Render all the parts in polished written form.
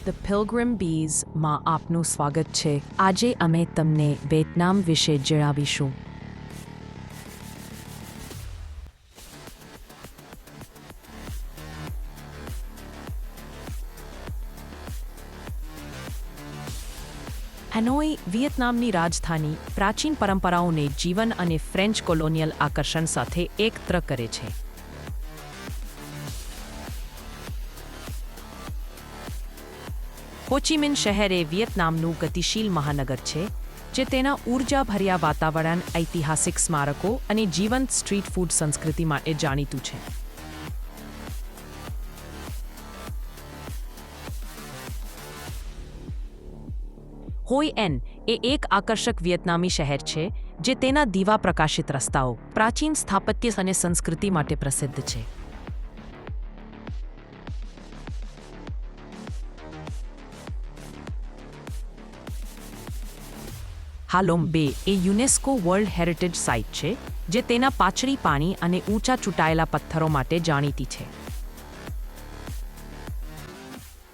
The પિલગ્રિમ bees માં આપનું સ્વાગત છે. આજે અમે તમને વિયેતનામ વિશે જણાવીશું. હેનોઈ વિયેતનામની રાજધાની પ્રાચીન પરંપરાઓને જીવન અને ફ્રેન્ચ કોલોનિયલ આકર્ષણ સાથે એકત્ર કરે છે. હો ચી મિન શહેર એ વિયેતનામનું ગતિશીલ મહાનગર છે, જે તેના ઊર્જાભર્યા વાતાવરણ, ઐતિહાસિક સ્મારકો અને જીવંત સ્ટ્રીટ ફૂડ સંસ્કૃતિ માટે જાણીતું છે. હોઈ એન એ એક આકર્ષક વિયેતનામી શહેર છે, જે તેના દીવા પ્રકાશિત રસ્તાઓ, પ્રાચીન સ્થાપત્ય અને સંસ્કૃતિ માટે પ્રસિદ્ધ છે. હા લોમ બે એ યુનેસ્કો વર્લ્ડ હેરિટેજ સાઇટ છે, જે તેના પાછળી પાણી અને ઊંચા ચૂંટાયેલા પથ્થરો માટે જાણીતી છે.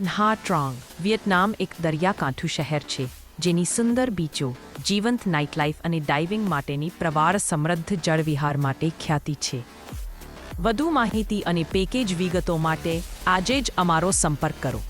nha Trang વિયેતનામ એક દરિયાકાંઠું શહેર છે, જેની સુંદર બીચો, જીવંત નાઇટલાઇફ અને ડાઇવિંગ માટેની પ્રવાળ સમૃદ્ધ જળવિહાર માટે ખ્યાતિ છે. વધુ માહિતી અને પેકેજ વિગતો માટે આજે જ અમારો સંપર્ક કરો.